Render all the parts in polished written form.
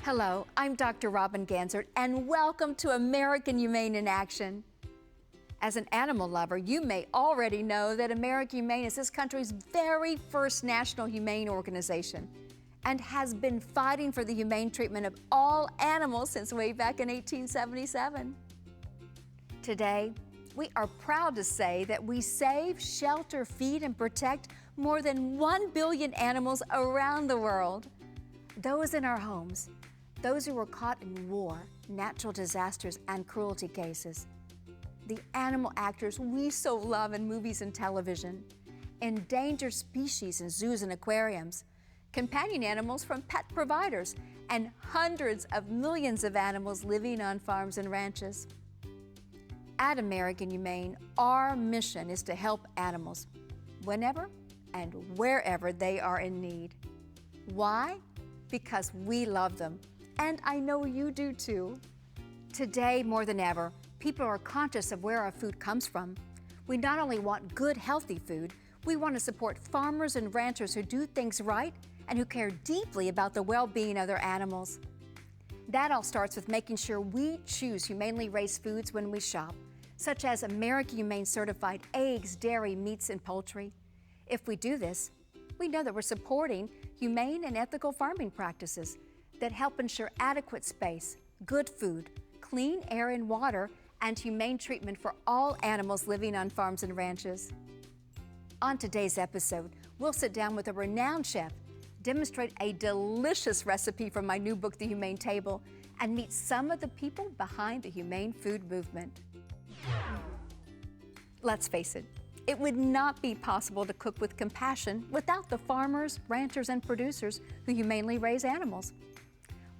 Hello, I'm Dr. Robin Ganzert, and welcome to American Humane in Action. As an animal lover, you may already know that American Humane is this country's very first national humane organization and has been fighting for the humane treatment of all animals since way back in 1877. Today, we are proud to say that we save, shelter, feed, and protect more than 1 billion animals around the world. Those in our homes, those who were caught in war, natural disasters, and cruelty cases. The animal actors we so love in movies and television, endangered species in zoos and aquariums, companion animals from pet providers, and hundreds of millions of animals living on farms and ranches. At American Humane, our mission is to help animals whenever and wherever they are in need. Why? Because we love them, and I know you do too. Today, more than ever, people are conscious of where our food comes from. We not only want good, healthy food, we want to support farmers and ranchers who do things right and who care deeply about the well-being of their animals. That all starts with making sure we choose humanely raised foods when we shop, such as American Humane certified eggs, dairy, meats, and poultry. If we do this, we know that we're supporting humane and ethical farming practices that help ensure adequate space, good food, clean air and water, and humane treatment for all animals living on farms and ranches. On today's episode, we'll sit down with a renowned chef, demonstrate a delicious recipe from my new book, The Humane Table, and meet some of the people behind the humane food movement. Let's face it would not be possible to cook with compassion without the farmers, ranchers, and producers who humanely raise animals.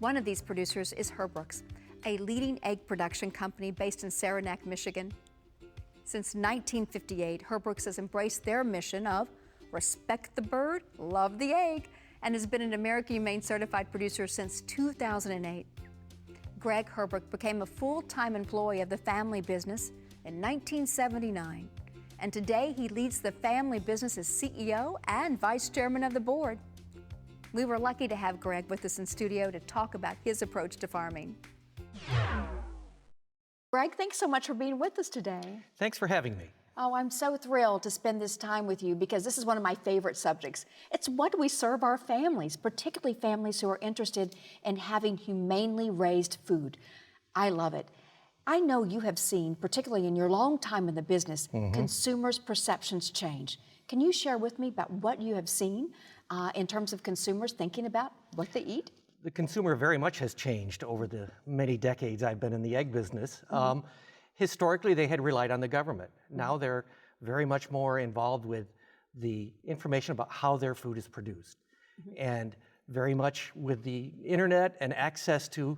One of these producers is Herbrooks, a leading egg production company based in Saranac, Michigan. Since 1958, Herbrooks has embraced their mission of respect the bird, love the egg, and has been an American Humane certified producer since 2008. Greg Herbrook became a full-time employee of the family business in 1979, and today he leads the family business as CEO and vice chairman of the board. We were lucky to have Greg with us in studio to talk about his approach to farming. Greg, thanks so much for being with us today. Thanks for having me. Oh, I'm so thrilled to spend this time with you because this is one of my favorite subjects. It's what we serve our families, particularly families who are interested in having humanely raised food. I love it. I know you have seen, particularly in your long time in the business, consumers' perceptions change. Can you share with me about what you have seen in terms of consumers thinking about what they eat? The consumer very much has changed over the many decades I've been in the egg business. Historically, they had relied on the government. Now they're very much more involved with the information about how their food is produced. And very much with the internet and access to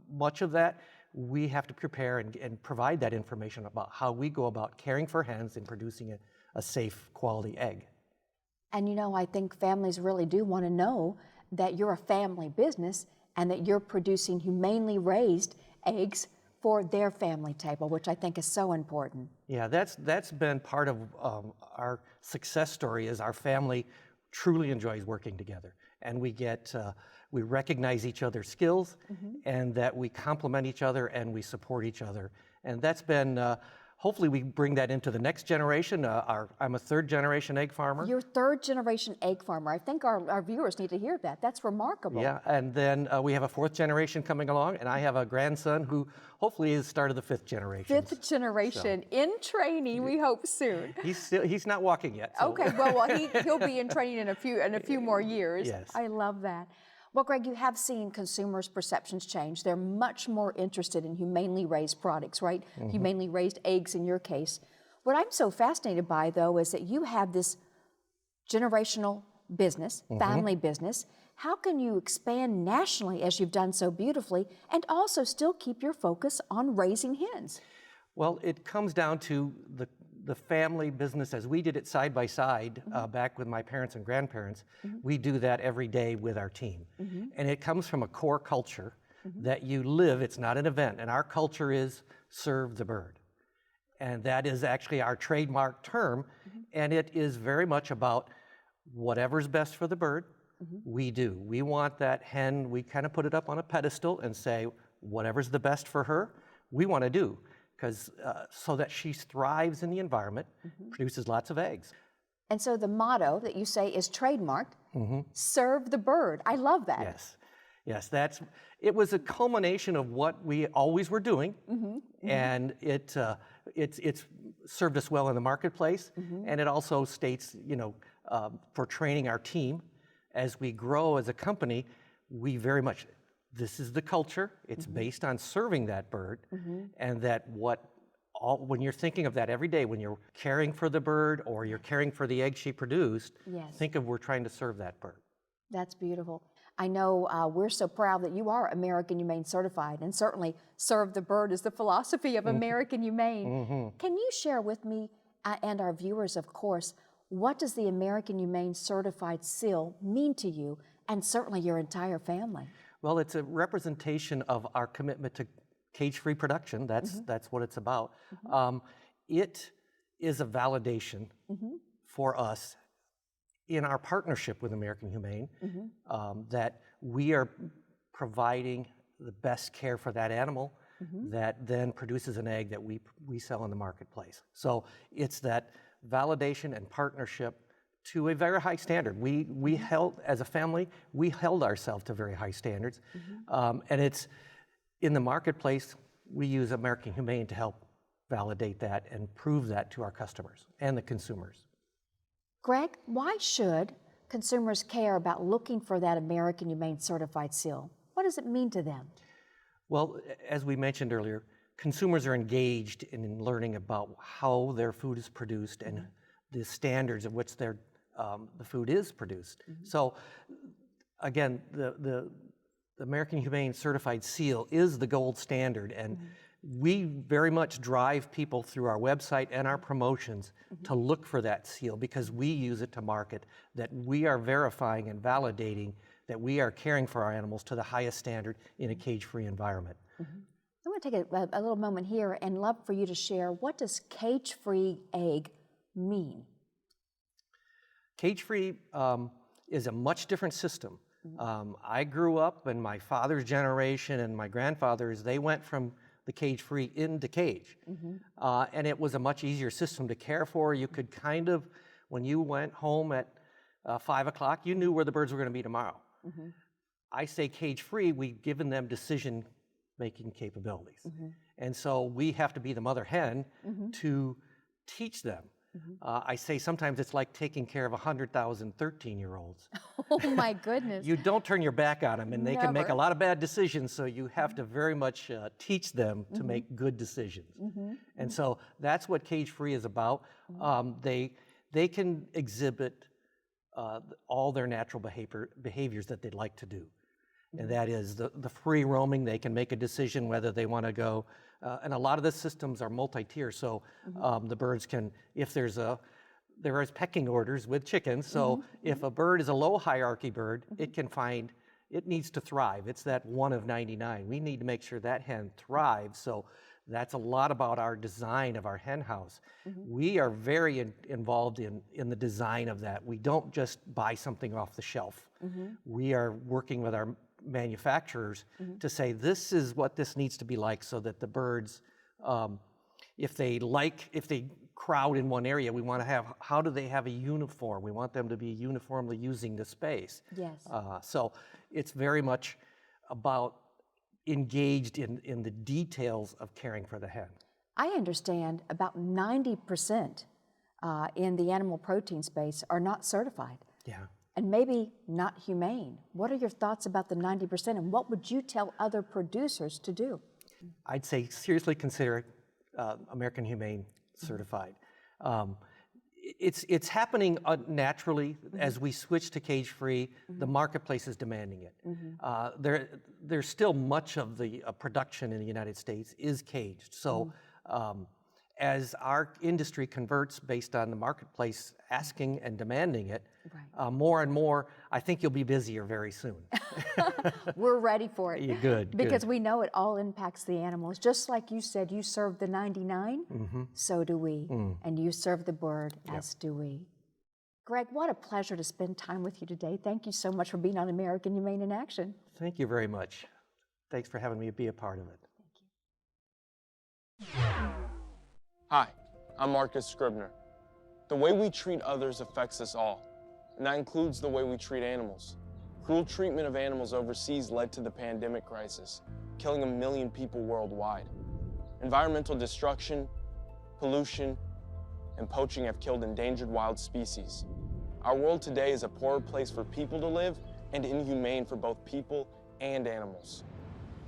much of that, we have to prepare and provide that information about how we go about caring for hens and producing a safe, quality egg. And you know, I think families really do want to know that you're a family business and that you're producing humanely raised eggs for their family table, which I think is so important. Yeah, that's been part of our success story. Is our family truly enjoys working together, and we recognize each other's skills, and that we complement each other and we support each other, and that's been. Hopefully we bring that into the next generation. I'm a third generation egg farmer. You're third generation egg farmer. I think our viewers need to hear that. That's remarkable. Yeah, and then we have a fourth generation coming along, and I have a grandson who hopefully is started the fifth generation. Fifth generation, so. In training, we hope soon. He's not walking yet. So. Okay, well he'll be in training in a few more years. Yes. I love that. Well, Greg, you have seen consumers' perceptions change. They're much more interested in humanely raised products, right? Humanely raised eggs in your case. What I'm so fascinated by, though, is that you have this generational business, family business. How can you expand nationally, as you've done so beautifully, and also still keep your focus on raising hens? Well, it comes down to the family business as we did it side by side back with my parents and grandparents. We do that every day with our team. And it comes from a core culture that you live. It's not an event. And our culture is serve the bird. And that is actually our trademark term. And it is very much about whatever's best for the bird, We do. We want that hen, we kind of put it up on a pedestal and say, whatever's the best for her, we want to do, because so that she thrives in the environment, produces lots of eggs. And so the motto that you say is trademarked, serve the bird. I love that. Yes, yes, it was a culmination of what we always were doing, and it's served us well in the marketplace, and it also states, for training our team, as we grow as a company, we very much, this is the culture, it's based on serving that bird, and that when you're thinking of that every day, when you're caring for the bird or you're caring for the egg she produced, think of we're trying to serve that bird. That's beautiful. I know we're so proud that you are American Humane certified, and certainly serve the bird is the philosophy of American Humane. Can you share with me and our viewers, of course, what does the American Humane certified seal mean to you and certainly your entire family? Well, it's a representation of our commitment to cage-free production. That's what it's about. It is a validation for us in our partnership with American Humane that we are providing the best care for that animal that then produces an egg that we sell in the marketplace. So it's that validation and partnership to a very high standard. We held, as a family, we held ourselves to very high standards. And it's in the marketplace, we use American Humane to help validate that and prove that to our customers and the consumers. Greg, why should consumers care about looking for that American Humane certified seal? What does it mean to them? Well, as we mentioned earlier, consumers are engaged in learning about how their food is produced and the standards of which the food is produced. So again, the American Humane Certified Seal is the gold standard, and we very much drive people through our website and our promotions to look for that seal, because we use it to market that we are verifying and validating that we are caring for our animals to the highest standard in a cage-free environment. I want to take a little moment here and love for you to share, what does cage-free egg mean? Cage-free is a much different system. I grew up, and my father's generation and my grandfather's, they went from the cage-free into cage. And it was a much easier system to care for. You could kind of, when you went home at 5 o'clock, you knew where the birds were going to be tomorrow. I say cage-free, we've given them decision-making capabilities. And so we have to be the mother hen to teach them. I say sometimes it's like taking care of 100,000 13-year-olds. Oh my goodness. You don't turn your back on them, and they can make a lot of bad decisions, so you have to very much teach them to make good decisions. And so that's what cage-free is about. They can exhibit all their natural behaviors that they'd like to do. And that is the free roaming. They can make a decision whether they want to go, and a lot of the systems are multi-tier, so the birds can, if there is pecking orders with chickens, so if a bird is a low hierarchy bird, it needs to thrive. It's that 1 of 99. We need to make sure that hen thrives, so that's a lot about our design of our hen house. We are very involved in the design of that. We don't just buy something off the shelf. We are working with our manufacturers to say, this is what this needs to be like, so that the birds, if they crowd in one area, we want to have, how do they have a uniform? We want them to be uniformly using the space. Yes. So it's very much about engaged in the details of caring for the hen. I understand about 90% in the animal protein space are not certified. Yeah. And maybe not humane. What are your thoughts about the 90%, and what would you tell other producers to do? I'd say seriously consider American Humane certified. It's happening naturally as we switch to cage-free. The marketplace is demanding it. There's still much of the production in the United States is caged. So as our industry converts based on the marketplace asking and demanding it, more and more, I think you'll be busier very soon. We're ready for it. Yeah, good. Because we know it all impacts the animals. Just like you said, you serve the 99, so do we. And you serve the bird, as do we. Greg, what a pleasure to spend time with you today. Thank you so much for being on American Humane in Action. Thank you very much. Thanks for having me be a part of it. Hi, I'm Marcus Scribner. The way we treat others affects us all, and that includes the way we treat animals. Cruel treatment of animals overseas led to the pandemic crisis, killing 1 million people worldwide. Environmental destruction, pollution, and poaching have killed endangered wild species. Our world today is a poorer place for people to live and inhumane for both people and animals.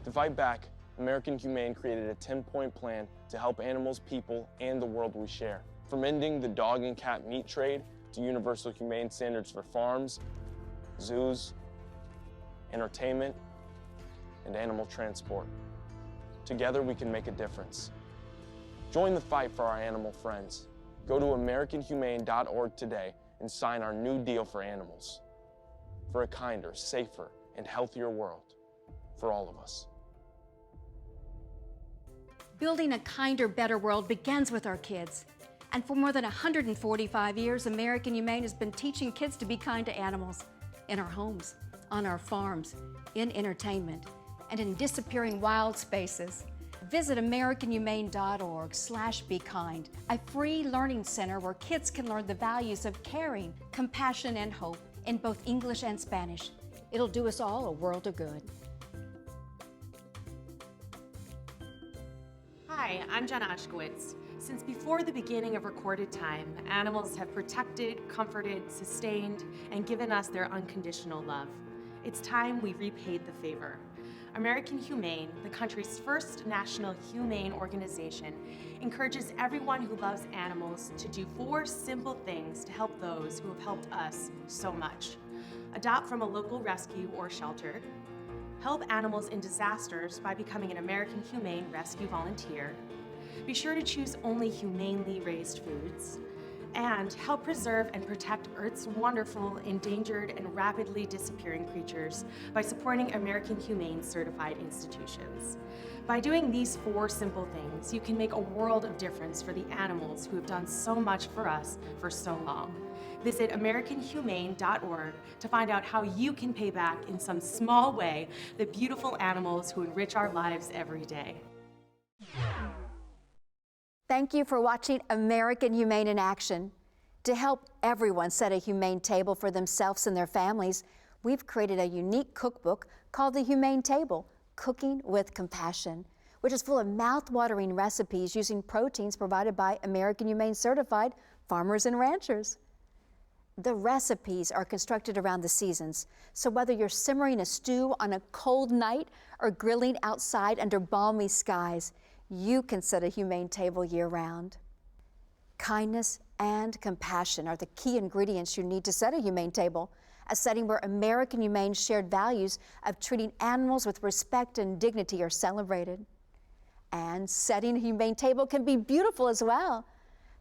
To fight back, American Humane created a 10-point plan to help animals, people, and the world we share. From ending the dog and cat meat trade to universal humane standards for farms, zoos, entertainment, and animal transport. Together we can make a difference. Join the fight for our animal friends. Go to AmericanHumane.org today and sign our new deal for animals. For a kinder, safer, and healthier world for all of us. Building a kinder, better world begins with our kids. And for more than 145 years, American Humane has been teaching kids to be kind to animals in our homes, on our farms, in entertainment, and in disappearing wild spaces. Visit AmericanHumane.org/bekind, a free learning center where kids can learn the values of caring, compassion, and hope in both English and Spanish. It'll do us all a world of good. Hi, I'm Jenna Ushkowitz. Since before the beginning of recorded time, animals have protected, comforted, sustained, and given us their unconditional love. It's time we repaid the favor. American Humane, the country's first national humane organization, encourages everyone who loves animals to do 4 simple things to help those who have helped us so much. Adopt from a local rescue or shelter, help animals in disasters by becoming an American Humane Rescue Volunteer, be sure to choose only humanely raised foods, and help preserve and protect Earth's wonderful, endangered, and rapidly disappearing creatures by supporting American Humane certified institutions. By doing these 4 simple things, you can make a world of difference for the animals who have done so much for us for so long. Visit AmericanHumane.org to find out how you can pay back in some small way the beautiful animals who enrich our lives every day. Thank you for watching American Humane in Action. To help everyone set a humane table for themselves and their families, we've created a unique cookbook called the Humane Table, Cooking with Compassion, which is full of mouth-watering recipes using proteins provided by American Humane certified farmers and ranchers. The recipes are constructed around the seasons, so whether you're simmering a stew on a cold night or grilling outside under balmy skies, you can set a humane table year-round. Kindness and compassion are the key ingredients you need to set a humane table, a setting where American Humane shared values of treating animals with respect and dignity are celebrated. And setting a humane table can be beautiful as well.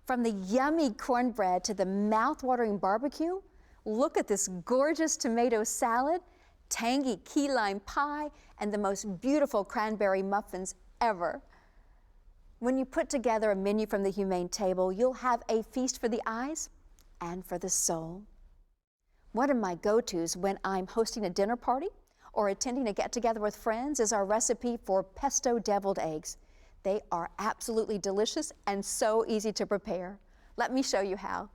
From the yummy cornbread to the mouth-watering barbecue, look at this gorgeous tomato salad, tangy key lime pie, and the most beautiful cranberry muffins ever. When you put together a menu from the Humane Table, you'll have a feast for the eyes and for the soul. One of my go-tos when I'm hosting a dinner party or attending a get-together with friends is our recipe for pesto deviled eggs. They are absolutely delicious and so easy to prepare. Let me show you how.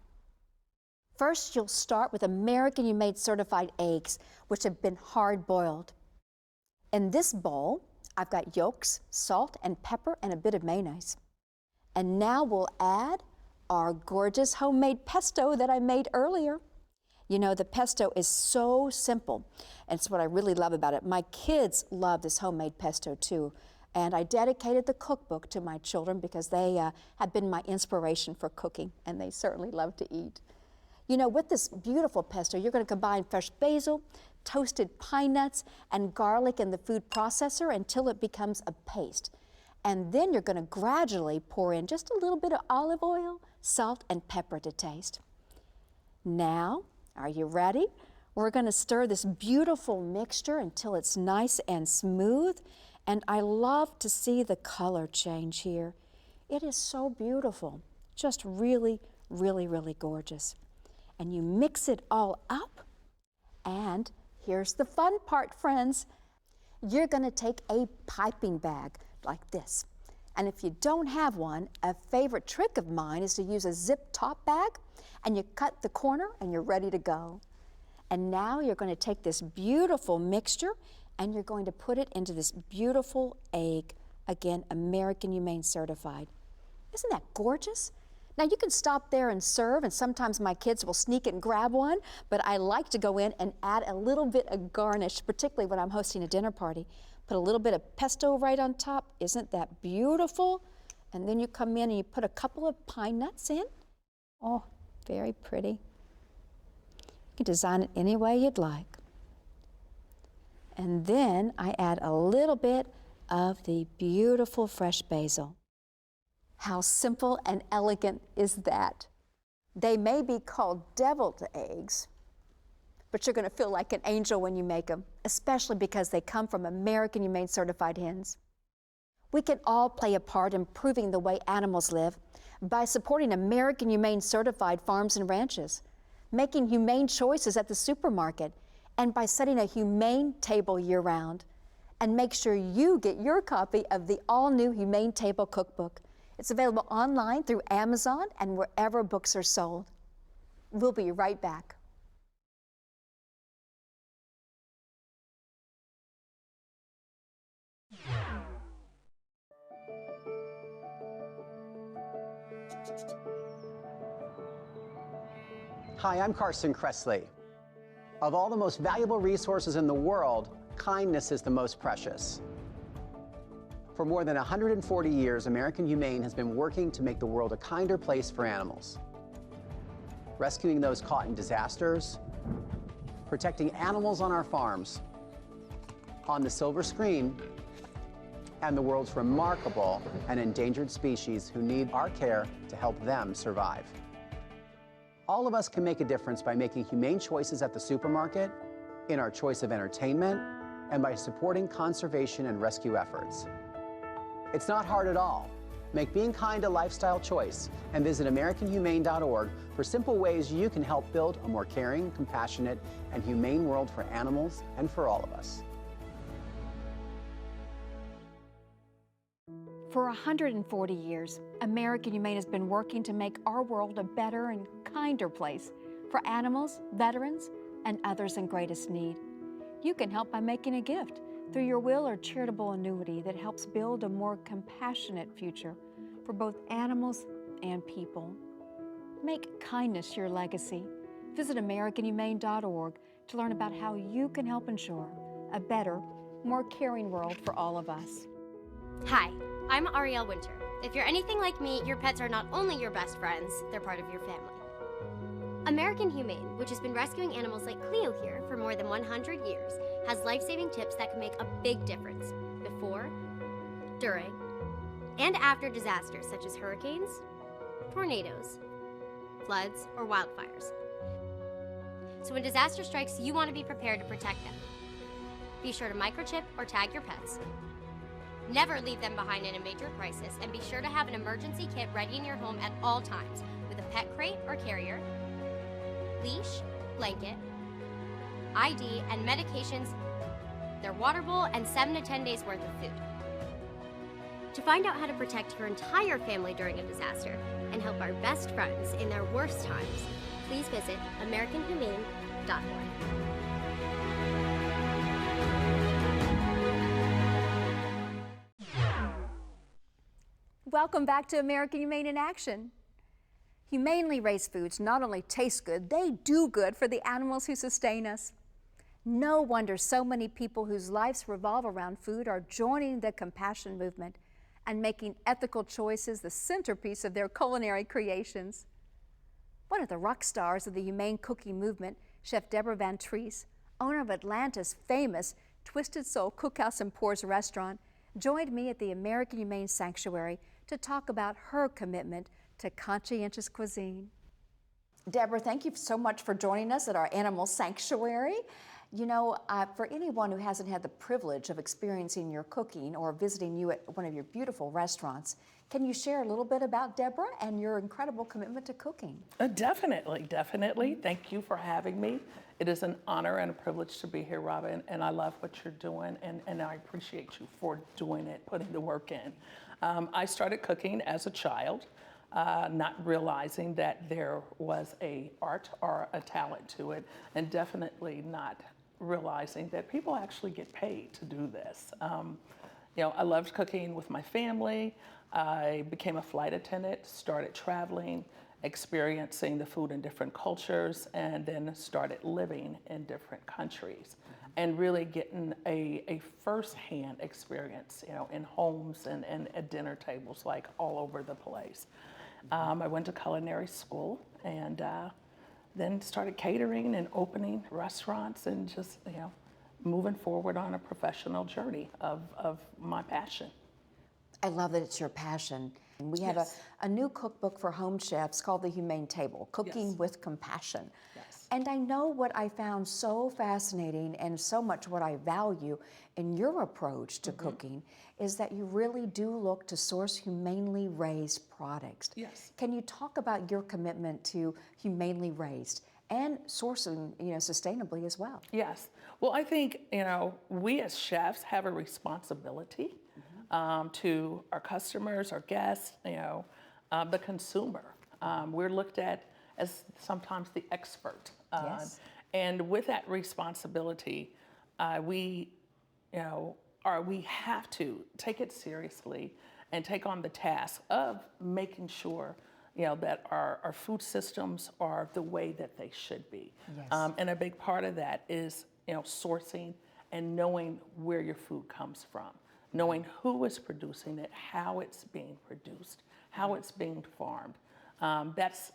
First, you'll start with American Humane certified eggs, which have been hard-boiled. In this bowl, I've got yolks, salt, and pepper, and a bit of mayonnaise. And now we'll add our gorgeous homemade pesto that I made earlier. You know, the pesto is so simple, and it's what I really love about it. My kids love this homemade pesto too, and I dedicated the cookbook to my children because they have been my inspiration for cooking, and they certainly love to eat. You know, with this beautiful pesto, you're going to combine fresh basil, toasted pine nuts, and garlic in the food processor until it becomes a paste. And then you're going to gradually pour in just a little bit of olive oil, salt, and pepper to taste. Now, are you ready? We're going to stir this beautiful mixture until it's nice and smooth. And I love to see the color change here. It is so beautiful, just really, really, really gorgeous. and you mix it all up. And here's the fun part, friends. You're gonna take a piping bag like this. And if you don't have one, a favorite trick of mine is to use a zip top bag, and you cut the corner and you're ready to go. And now you're going to take this beautiful mixture and you're going to put it into this beautiful egg, again, American Humane certified. Isn't that gorgeous? Now you can stop there and serve, and sometimes my kids will sneak and grab one, but I like to go in and add a little bit of garnish, particularly when I'm hosting a dinner party. Put a little bit of pesto right on top. Isn't that beautiful? And then you come in and you put a couple of pine nuts in. Oh, very pretty. You can design it any way you'd like. And then I add a little bit of the beautiful fresh basil. How simple and elegant is that? They may be called deviled eggs, but you're going to feel like an angel when you make them, especially because they come from American Humane certified hens. We can all play a part in improving the way animals live by supporting American Humane certified farms and ranches, making humane choices at the supermarket, and by setting a humane table year-round. And make sure you get your copy of the all-new Humane Table cookbook. It's available online through Amazon and wherever books are sold. We'll be right back. Hi, I'm Carson Kressley. Of all the most valuable resources in the world, kindness is the most precious. For more than 140 years, American Humane has been working to make the world a kinder place for animals. Rescuing those caught in disasters, protecting animals on our farms, on the silver screen, and the world's remarkable and endangered species who need our care to help them survive. All of us can make a difference by making humane choices at the supermarket, in our choice of entertainment, and by supporting conservation and rescue efforts. It's not hard at all. Make being kind a lifestyle choice and visit AmericanHumane.org for simple ways you can help build a more caring, compassionate, and humane world for animals and for all of us. For 140 years, American Humane has been working to make our world a better and kinder place for animals, veterans, and others in greatest need. You can help by making a gift through your will or charitable annuity that helps build a more compassionate future for both animals and people. Make kindness your legacy. Visit AmericanHumane.org to learn about how you can help ensure a better, more caring world for all of us. Hi, I'm Ariel Winter. If you're anything like me, your pets are not only your best friends, they're part of your family. American Humane, which has been rescuing animals like Cleo here for more than 100 years, has life-saving tips that can make a big difference before, during, and after disasters such as hurricanes, tornadoes, floods, or wildfires. So when disaster strikes, you want to be prepared to protect them. Be sure to microchip or tag your pets. Never leave them behind in a major crisis, and be sure to have an emergency kit ready in your home at all times with a pet crate or carrier, leash, blanket, ID, and medications, their water bowl, and 7 to 10 days worth of food. To find out how to protect your entire family during a disaster and help our best friends in their worst times, please visit AmericanHumane.org. Welcome back to American Humane in Action. Humanely raised foods not only taste good, they do good for the animals who sustain us. No wonder so many people whose lives revolve around food are joining the compassion movement and making ethical choices the centerpiece of their culinary creations. One of the rock stars of the humane cooking movement, Chef Deborah Van Treese, owner of Atlanta's famous Twisted Soul Cookhouse and Pours restaurant, joined me at the American Humane Sanctuary to talk about her commitment to conscientious cuisine. Deborah, thank you so much for joining us at our animal sanctuary. You know, for anyone who hasn't had the privilege of experiencing your cooking or visiting you at one of your beautiful restaurants, can you share a little bit about Deborah and your incredible commitment to cooking? Definitely, definitely. Thank you for having me. It is an honor and a privilege to be here, Robin, and I love what you're doing, and I appreciate you for doing it, putting the work in. I started cooking as a child, not realizing that there was a art or a talent to it, and definitely not realizing that people actually get paid to do this. You know, I loved cooking with my family. I became a flight attendant, started traveling, experiencing the food in different cultures, and then started living in different countries and really getting a first-hand experience, you know, in homes and at dinner tables, like all over the place. I went to culinary school and then started catering and opening restaurants and just, you know, moving forward on a professional journey of my passion. I love that it's your passion. And we have a new cookbook for home chefs called The Humane Table, Cooking with Compassion. Yes. And I know what I found so fascinating and so much what I value in your approach to cooking is that you really do look to source humanely raised products. Yes. Can you talk about your commitment to humanely raised and sourcing, you know, sustainably as well? Yes. Well, I think, you know, we as chefs have a responsibility to our customers, our guests, you know, the consumer. We're looked at as sometimes the expert. Yes. And with that responsibility, we have to take it seriously and take on the task of making sure, you know, that our food systems are the way that they should be. Yes. And a big part of that is, you know, sourcing and knowing where your food comes from, knowing who is producing it, how it's being produced, how it's being farmed. That's,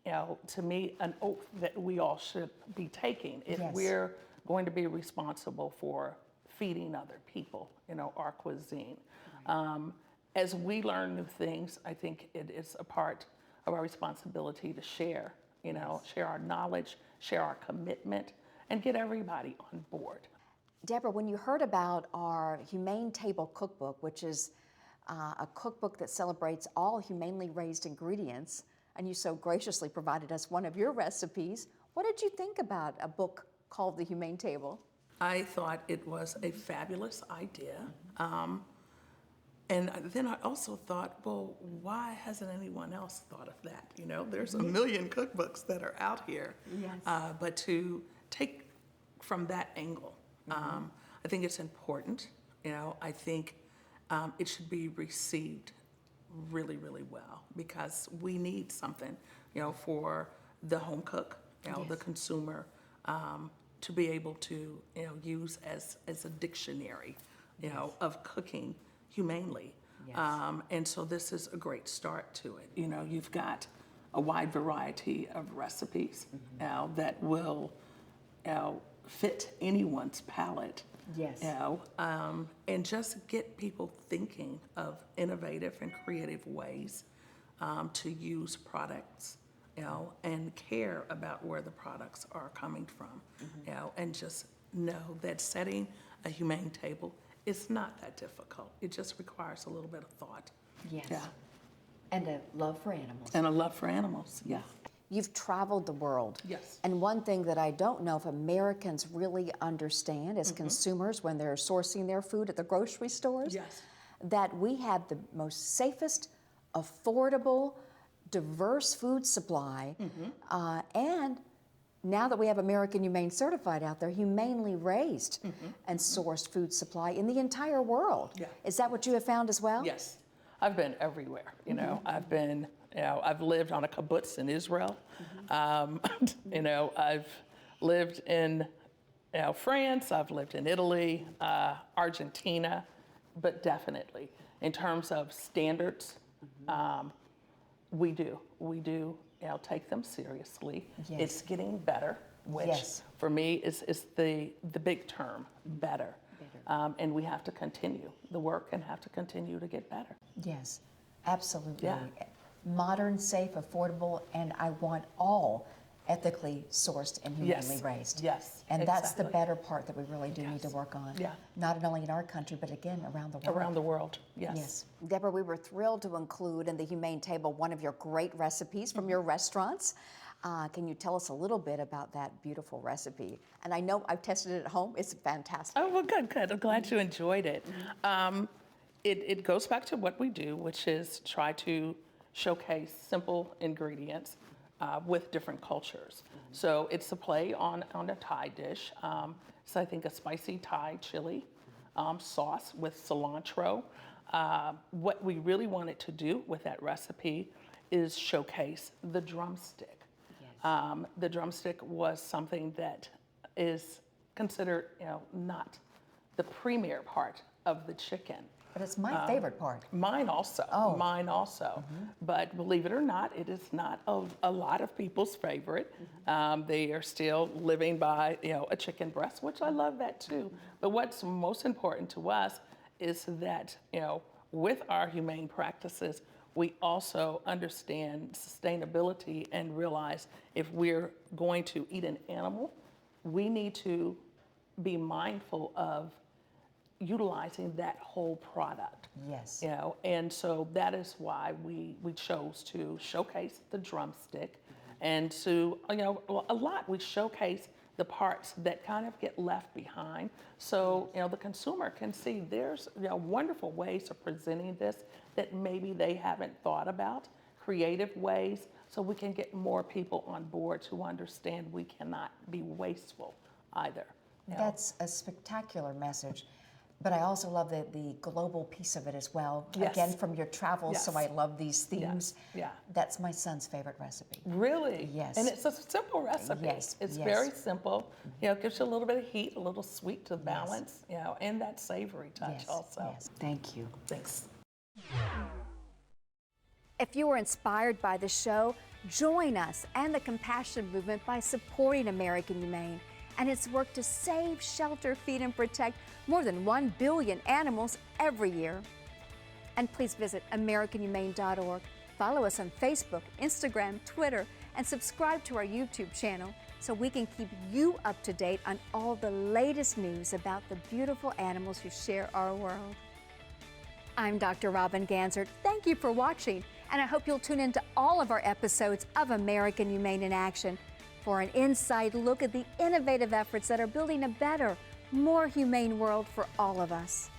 you know, to me, an oath that we all should be taking if we're going to be responsible for feeding other people, you know, our cuisine. As we learn new things, I think it is a part of our responsibility to share, you know, share our knowledge, share our commitment, and get everybody on board. Deborah, when you heard about our Humane Table cookbook, which is a cookbook that celebrates all humanely raised ingredients, and you so graciously provided us one of your recipes, what did you think about a book called The Humane Table? I thought it was a fabulous idea. And then I also thought, well, why hasn't anyone else thought of that? You know, there's a million cookbooks that are out here. Yes. But to take from that angle, I think it's important. You know, I think it should be received really, really well because we need something, you know, for the home cook, you know, the consumer, to be able to, you know, use as a dictionary, you know, of cooking humanely. And so this is a great start to it. You know, you've got a wide variety of recipes now that will, you know, fit anyone's palate. Yes. You know, and just get people thinking of innovative and creative ways to use products, you know, and care about where the products are coming from, you know, and just know that setting a humane table is not that difficult. It just requires a little bit of thought. Yes. Yeah. And a love for animals. And a love for animals, yeah. You've traveled the world. Yes. And one thing that I don't know if Americans really understand as consumers when they're sourcing their food at the grocery stores, that we have the most safest, affordable, diverse food supply. And now that we have American Humane Certified out there, humanely raised and sourced food supply in the entire world. Yeah. Is that what you have found as well? Yes. I've been everywhere, you know. I've been, you know, I've lived on a kibbutz in Israel. You know, I've lived in, you know, France, I've lived in Italy, Argentina, but definitely in terms of standards, we do, you know, take them seriously. Yes. It's getting better, which for me is the big term, better. And we have to continue the work and have to continue to get better. Yes, absolutely. Yeah. Modern, safe, affordable, and I want all ethically sourced and humanely raised. Yes, And that's the exactly. better part that we really do need to work on. Yeah. Not only in our country, but again, around the world. Around the world, yes. Yes. Deborah, we were thrilled to include in the Humane Table one of your great recipes from your restaurants. Can you tell us a little bit about that beautiful recipe? And I know I've tested it at home. It's fantastic. Oh, well, good, good. I'm glad you enjoyed it. It goes back to what we do, which is try to showcase simple ingredients with different cultures. So it's a play on a Thai dish. So I think a spicy Thai chili sauce with cilantro. What we really wanted to do with that recipe is showcase the drumstick. The drumstick was something that is considered, not the premier part of the chicken. But it's my favorite part. Mine also. Oh. Mine also. But believe it or not, it is not a lot of people's favorite. They are still living by, a chicken breast, which I love that too. But what's most important to us is that, with our humane practices, we also understand sustainability and realize if we're going to eat an animal, we need to be mindful of utilizing that whole product. Yes. And so that is why we chose to showcase the drumstick and to, a lot we showcase the parts that kind of get left behind. So, the consumer can see there's wonderful ways of presenting this that maybe they haven't thought about, creative ways, so we can get more people on board to understand we cannot be wasteful either. That's a spectacular message. But I also love the global piece of it as well. Yes. Again, from your travels, so Yes. I love these themes. Yeah. That's my son's favorite recipe. Really? Yes. And it's a simple recipe. Yes, It's yes. very simple. It gives you a little bit of heat, a little sweet to balance, and that savory touch Yes, also. yes. Thank you. Thanks. If you were inspired by the show, join us and the Compassion Movement by supporting American Humane and its work to save, shelter, feed, and protect more than 1 billion animals every year. And please visit AmericanHumane.org. Follow us on Facebook, Instagram, Twitter, and subscribe to our YouTube channel so we can keep you up to date on all the latest news about the beautiful animals who share our world. I'm Dr. Robin Ganzert. Thank you for watching, and I hope you'll tune into all of our episodes of American Humane in Action for an inside look at the innovative efforts that are building a better, more humane world for all of us.